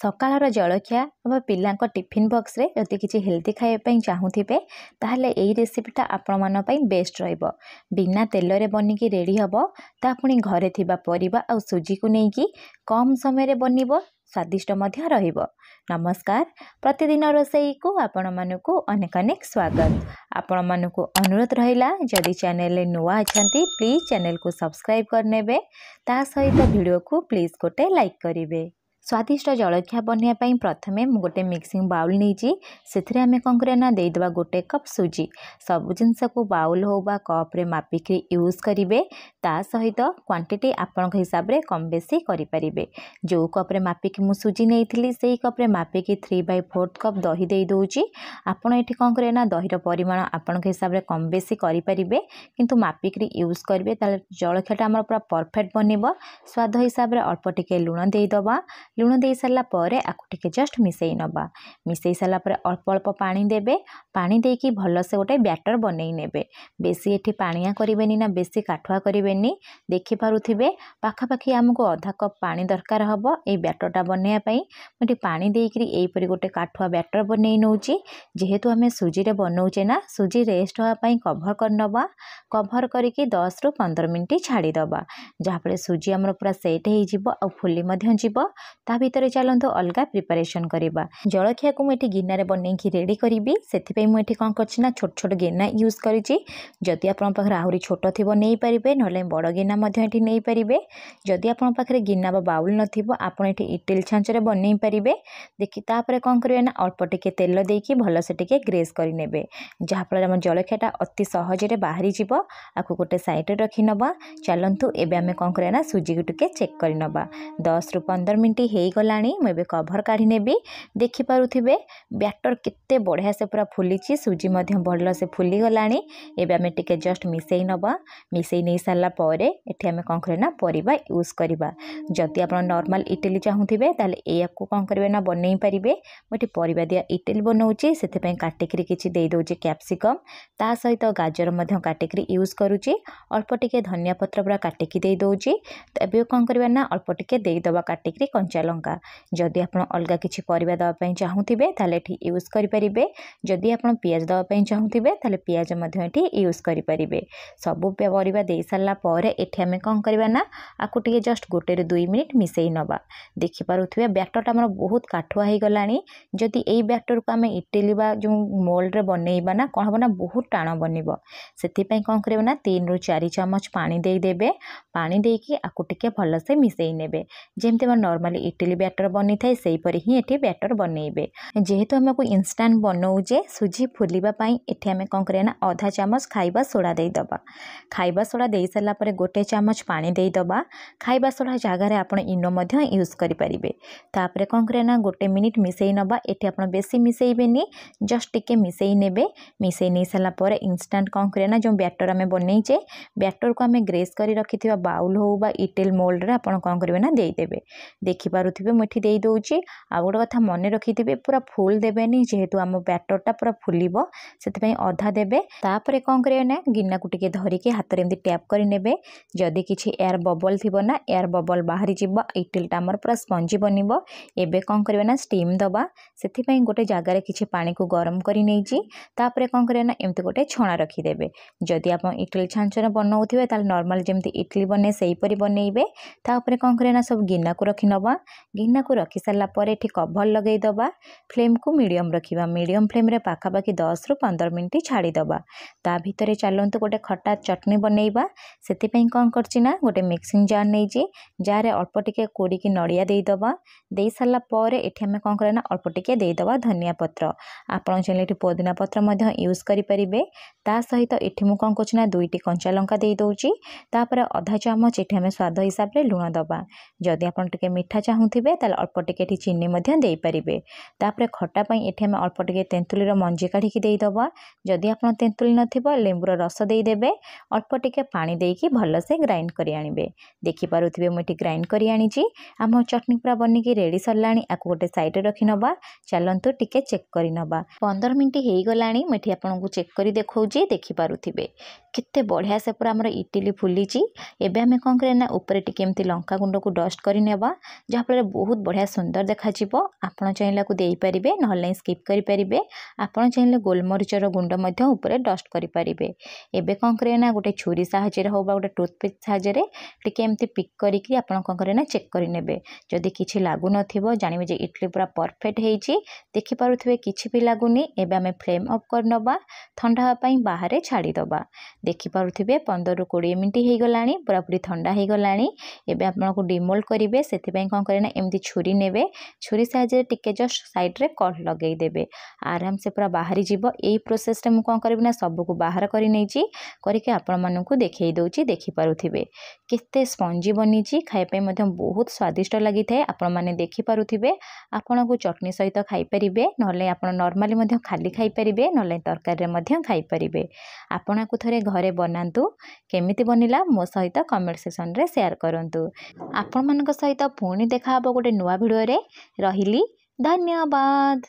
सकाळर जलखिया अथवा पिलांक tiffin box रे जदि किछि हेल्दी खाइबा चाहूथिबे ताहले एई रेसिपीटा आपण मन पई बेस्ट रहइबो। बिना तेल रे बनिकी रेडी हबो ता पुणी घरे थिबा परिबा आ सुजी को नेकी कम समय रे बनिबो, स्वादिष्ट मध्य रहिबो। नमस्कार, प्रतिदिन रोषेई को आपण मानकु अनेक अनेक स्वागत। आपण मानकु अनुरोध रहिला जदि चैनल रे नुवा अछंती प्लीज चैनल को सब्सक्राइब करनेबे, ता सहित वीडियो को प्लीज गोटे लाइक करिवे। स्वादिष्ट जलखिया बनवाई प्रथमे गोटे मिक्सिंग बाउल नहीं से आम कौन करना देदेबा गोटे कप सुजी। सब जिनस को बाउल हो बा कप रे मापिक यूज करेंगे। ता सहित क्वांटिटी आपण हिसाब रे कम बेसी करें। जो कप रे मापिक मु सुजी नहीं से कप रे मापिक 3/4 कप दही दे दूची। आपण ये कौन करना दहीर परिमाण आपण हिसाब रे कम बेसी करें, किंतु मापिक यूज करेंगे जलखियाटा आम पूरा परफेक्ट बनब। स्वाद हिसाब रे अल्प टिके लुण देदेबा। लुण दे सारा पर आपको टिके जस्ट मिसई नवा। मिसई सारा पर अल्प अल्प पानी देबे। पानी देकी भलसे गोटे बैटर बनई नेबे। बेसी एठी पानिया करिवेनी ना बेसी काठुआ करिवेनी। देखि पारुथिबे पाखापाखि आमको आधा कप पानी दरकार हबो ए बैटरटा बनैया पई। मटी पानी देकरी एई परि गोटे काठुआ बैटर बनई नउची। जेहेतु आमे सुजी रे बनौचे ना, सुजी रेस्ट होआ पई कवर कर नबा। कवर करिकि 10 रु 15 मिनिट छाड़ी दबा, जहा पर सुजी हमर पूरा सेट हे जिवो आ फुली मध्य जिवो। ता भितर चलतो अलग प्रिपरेशन करवा। जलखिया को मुझे गिनारे बनईकी रेडी करी से मुझे कौन करना छोट छोट गिना यूज करी। जदि आप आहरी छोट थी नहीं पारे ना बड़ गिना नहीं पारे। जदि आप गिना बाउल नथिबो आपण एठी इटिल छांचरे बनई पारे। देखि तापर कौन करेंगे ना अल्प टिके तेल देकी भलसे टिके ग्रेस करने, जहाँफल आम जलखियाटा अति सहजरे बाहरी जीव। आपको गोटे साइड रखी नवा। चलतु एबे आमे कौन करना सुजी को टिके चेक कर नवा। 10 रु 15 मिनिट हो गलानी। मुझे कभर काढ़ी नेबी। देखि पारुथिबे बैटर केते बढ़िया से पूरा फुलीची, सुजी मध्य भल से फुली गलानी। एबे आमे टिके जस्ट मिसई नबा। मिसई नहीं सारा पर एठी आमे कौन करना परिबा यूज करबा। जदि आप नॉर्मल इडली चाहूथिबे ताले ए आपको कौन करबे ना बनई परिबे। मोटी परिबा दिया इडली बनौची, सेते पई काटिकरी किछि देई दोची कैप्सिकम, ता सहित गाजर मध्य काटिकरी यूज करूची। अल्प टिके धनिया पत्र पूरा काटिकी देई दोची। एबे कौन करबे ना अल्प टिके देई दबा काटिकरी कंचा लंका। जदि आप अलग किसी परिबा दवाई चाहूथिबे ताले एठी यूज करि परिबे। जदि आप पियाज दवाई चाहूथिबे ताले पियाज मध्य एठी यूज करि परिबे। सबु परिबा दे सारा पर एठी आमे कौन करबा ना आकु टिके जस्ट गोटे रे 2 मिनिट मिसई नबा। देखि पारुथिबे बैटरटा हमर बहुत काठुआ हे गलानी। जदि एई बैटर को आमे इडली बा जो मोल्ड रे बनैबा ना कोन हबो ना बहुत टाण बनिबो। सेति पई कौन करबा ना 3 रु 4 चम्मच पानी देई देबे। पानी देकी आकु टिके भलसे मिसई नेबे। जेमते नॉर्मली इडली बैटर बनी थाए सेहीपरि ही एठी बैटर बनइबे। जेहेतु हमको इंस्टांट बनाऊे सुजी फुलिबा पई एठी हमें कौन करना आधा चामच खाइबा सोडा दे दबा। खाइबा सोडा दे सारा पर गोटे चामच पानी दे दबा। खाइबा सोडा जगार आपण इनो मध्य यूज करि परिबे। तापरे कौन करना गोटे मिनिट मिसई नबा। एठी आपण बेसी मिसईबेनी, जस्ट टिके मिसई नेबे। मिसई नहीं सारा पर इंस्टांट कौन करना जो बैटर आमे बनईचे बैटर को आमे ग्रेस करी रखिथिबा बाउल हो बा इडली मोल्ड रे आपण कौन करबे ना देई देबे। देखि पारुथिबे मुठी देई दोउची। आ गोटे कथा मन रखिथिबे पूरा फुल देबेनी, जेहेतु आम बैटरटा पूरा फुलिबो सेति अधा देबे। तापरे कौन करिवे ना गिन्ना को टिके धरिके हाथ रे एमती टैप करि नेबे। जदि किछि एयर बबल थिबो ना एयर बबल बाहरी जिवो, इडलीटा हमर पूरा स्पंजी बनिबो। एबे कौन करिवे ना स्टीम दबा। सेति पई गोटे जागा रे किछि पानी को गरम करि नेइची। तापरे कौन करिवे ना एमती गोटे छणा रखि देबे। जदि आप इडली छांचर बनाउथिबे ताल नॉर्मल जेमती इडली बने सेही परि बनइबे। ता ऊपर कौन करिवे ना सब गिन्ना को रखि नबा। गिन्ना को रखी सारा पर एठी कभर लगे दबा। फ्लेम को मीडियम रखिबा। मीडियम फ्लेम रे पाखापाखि 10 रु 15 मिनिट छाड़ी दबा। ता भितरे चलंतु गोटे खट्टा चटनी बनइबा। सेति पई कौन करछि ना गोटे मिक्सिंग जार नेइची। जार रे अल्प टिके कोड़ी की नड़िया देई दबा। देई सारा पर एठी हमें कौन करना अल्प टिके देई दबा धनिया पत्र। आपण चाहिले एठी पुदीना पत्र मध्य यूज करि परिबे। ता सहित एठी मु कौन करछि ना 2टी कंचा लंका देई दोउची। तापर आधा चामच एठी हमें स्वाद हिसाब रे लुण दबा। जदि आपण टिके मिठा चाहूथिबे ताले अल्प टिके एठी चीनी मध्य देई परिबे। तापर खट्टा पई एठी हम अल्प टिके तेंतुलीर मंजी काढी की देई दबा। जदि आपण तेंतुली नथिबो लेंबुर रस देई देबे। अल्प टिके पानी देकी भल से ग्राइंड करि आनिबे। देखि पारुथिबे मु एठी ग्राइंड करि आनिची। आम चटनी पूरा बनिकी रेडी सरलाणी। आकु गोटे साइड रे रखि नबा। चलंतु टिके चेक करि नबा। 15 मिनिट हेई गलाणी। मु एठी आपनकु चेक करि देखौची। देखि पारुथिबे केते बढ़िया से पूरा हमर इडली फुलीची। एबे हमें कौन करना ऊपर टिके एमती लंका गुंड को डस्ट करि नेबा, जहाँ जहाँफल बहुत बढ़िया सुंदर देखा आपण चाहिए देपारे ना स्किप करेंगे। आपण चाहिए गोलमरीचर गुंड उपरे डस्ट करेंगे। एबे कौन करें ना गोटे छुरी साहाय्य हो गोटे टूथपिक साहाय्य टिके एमती पिक करके आपण कौन करें ना चेक करेंगे। जदि किसी लगुन जानवे जे इडली पूरा परफेक्ट होती देखिपे किसी भी लगुनि। एबे आम फ्लेम ऑफ करनबा ठंडा हाँपाई बाहर छाड़ीदबा। देखिपे 15 ରୁ 20 मिनट हो गला पूरापूरी ठंडा हो गला। एबे आपको डिमोल्ड करेंगे से कौन करें ना एमती छुरी ने छुरी साहाय्य टिके जस्ट साइड रे कट लगेदेवे आराम से पूरा बाहरी जीव। यही प्रोसेस रे कौन करी ना सबको बाहर करके आपण मानू देखई दौची। देखिपे केते स्पंजी बनी खायापी बहुत स्वादिष्ट लगी था। आपण मैंने देखिपे आपन को चटनी सहित खाईपारे ना आप नॉर्मली खाली खाईपारे ना तरकारी खाईपारे। आपण को थरे घरे बनातु केमिति बनिला मो सहित कमेंट सेक्शन रे शेयर करंतु। आपण मानक सहित पुणी देखा गोटे नुआ भिडियो रे। रहिली धन्यवाद।